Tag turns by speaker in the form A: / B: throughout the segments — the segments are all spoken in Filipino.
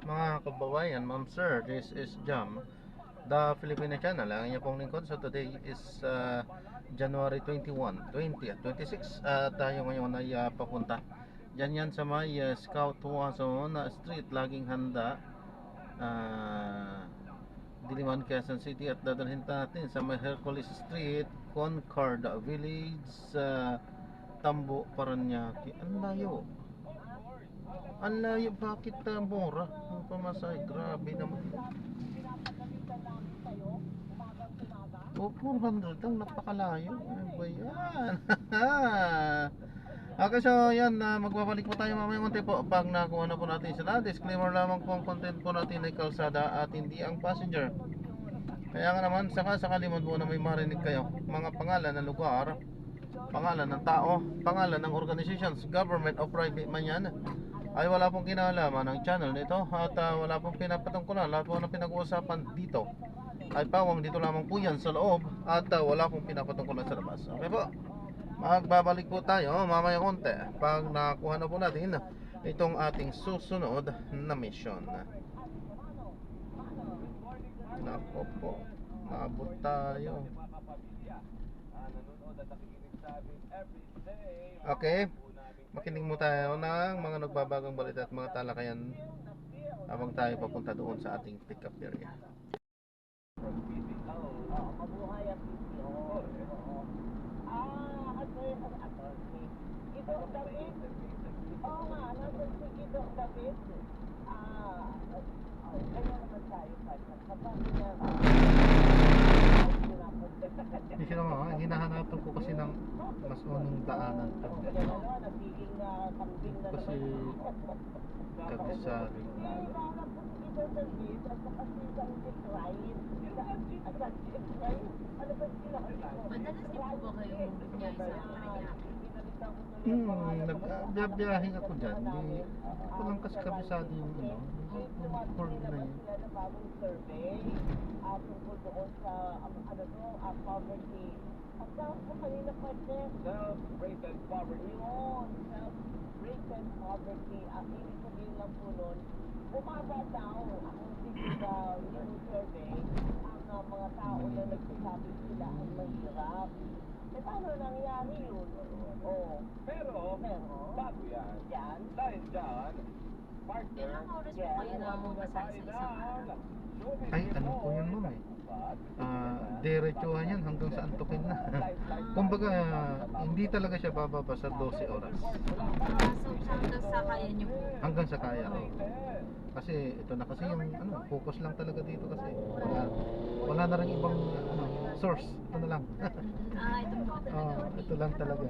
A: Mga kababayan, ma'am sir, this is Jam, the Filipino channel. Ang inyong pong lingkod. So today is January 21, 20 at 26. Tayo ngayon ay papunta dyan yan sa may Scout Huason Street. Laging handa, Diliman, Quezon City. At dadalhin natin sa may Hercules Street, Concord Village, Tambo, Paranaque. Ang layo. Ang layo, bakit mura ang pamasahe? Grabe naman. O, 400 ang napakalayo. Ano ba yan? Okay, so yan, magbabalik po tayo mamaya konti po pag nakuha na po natin sila. Disclaimer lamang po, ang content po natin ay kalsada at hindi ang passenger. Kaya nga naman, sakali man po na may marinig kayo mga pangalan ng lugar, pangalan ng tao, pangalan ng organizations, government o private man yan, ay wala pong kinalaman ng channel nito at wala pong pinapatungkulan. Lahat po ng pinag-uusapan dito ay pawang dito lamang po yan sa loob at wala pong pinapatungkulan sa labas. Okay po, magbabalik po tayo mamaya konti pag nakuha na po natin itong ating susunod na mission. Nako po, maabot tayo. Okay, makinig mo tayo ng mga nagbabagang balita at mga talakayan habang tayo papunta doon sa ating pick-up area.
B: Mabuhay ang PCO. Idong David. Oo nga, nandun si Idong David. Kaya naman tayo kapag
A: Hindi siya naman, hinahanapan ko kasi ng mas unang daanan to. Kasi kabisado.
B: Madalas din po ba kayong biyahe sa Paranaque?
A: Nagbiyahe ako dyan. Hindi ko lang kasi kabisado yung yung core na yun.
B: Bagong survey tungkol doon sa poverty. Ang tawag ko kanina pa din. Self-rated poverty. Yun, self-rated poverty. Ang ibig sabihin lang po nun, bumaba daw ang yung survey ang mga tao na nagsasabi sila ang mahirap. Eh, paano nangyari yun? Pero, bago yan. Dahil dyan, partner,
C: ilang oras po kayo namamasahe sa isang araw?
A: Ay, ano po yun ma'am eh. Diretsuhan yan hanggang sa antukin na. Kumbaga, hindi talaga siya bababa sa 12 oras.
C: So, hanggang sa kaya niyo po?
A: Hanggang sa kaya. Kasi ito na kasi yung focus lang talaga dito kasi wala na rin ibang source. Ito na lang.
C: Ito po talaga.
A: Ito lang talaga.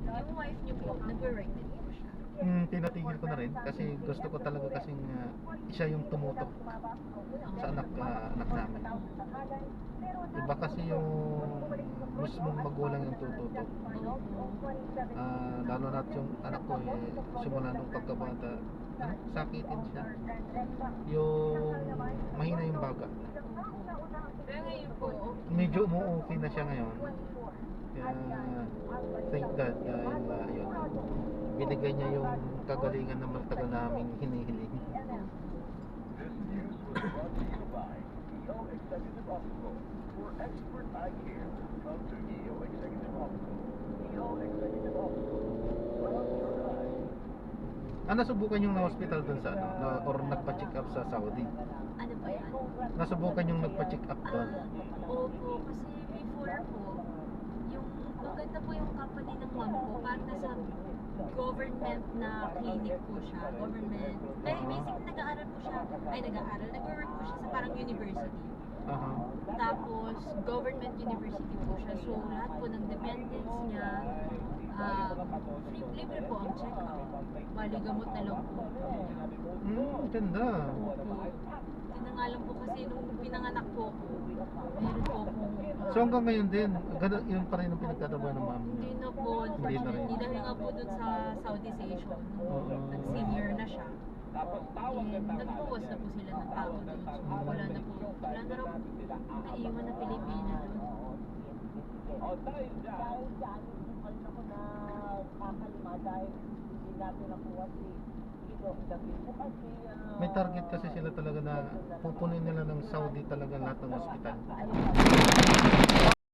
C: Yung wife niyo po, nag-work din po siya?
A: Tinatigil ko na rin kasi gusto ko talaga kasing siya yung tumutok sa anak namin. Iba kasi yung mismong magulang yung tututok. Lalo na yung anak ko simula nung pagkabata, sakitin siya. Yung mahina yung baga.
C: Pero ngayon po,
A: Medyo umuuki na siya ngayon. Kaya thank God dahil yun, binigay niya yung kagalingan na matagal naming hinihiling. Nasubukan yung na-hospital dun sa or nagpa-check up sa Saudi?
C: ano ba yan?
A: Nasubukan yung nagpa-check up doon?
C: Opo, kasi before po, yung maganda po yung company ng mom ko, parang nasa government na clinic po siya. Government, basic nag-aaral po siya, nag-work po siya sa parang university. Tapos, government university po siya. So, lahat po ng dependents niya, libre po ang check-up. Bali, gamot na lang po.
A: Ganda.
C: Tinangalan po kasi nung pinanganak po ako, meron po akong...
A: So hanggang ngayon din, yun pa rin ang pinagtatrabaho ng mami niya?
C: Hindi na po,
A: Hindi na rin.
C: unfortunately, dahil nga po dun sa Southeast Asia, nag-senior na siya. Nagbuwas na po sila ng tao doon. So, wala na raw naiwan na Pilipina doon.
B: Dahil dyan, ako na kakalima dahil natin nakuha si David po kasi
A: May target kasi sila talaga na pupunin nila ng Saudi talaga lahat ng hospital.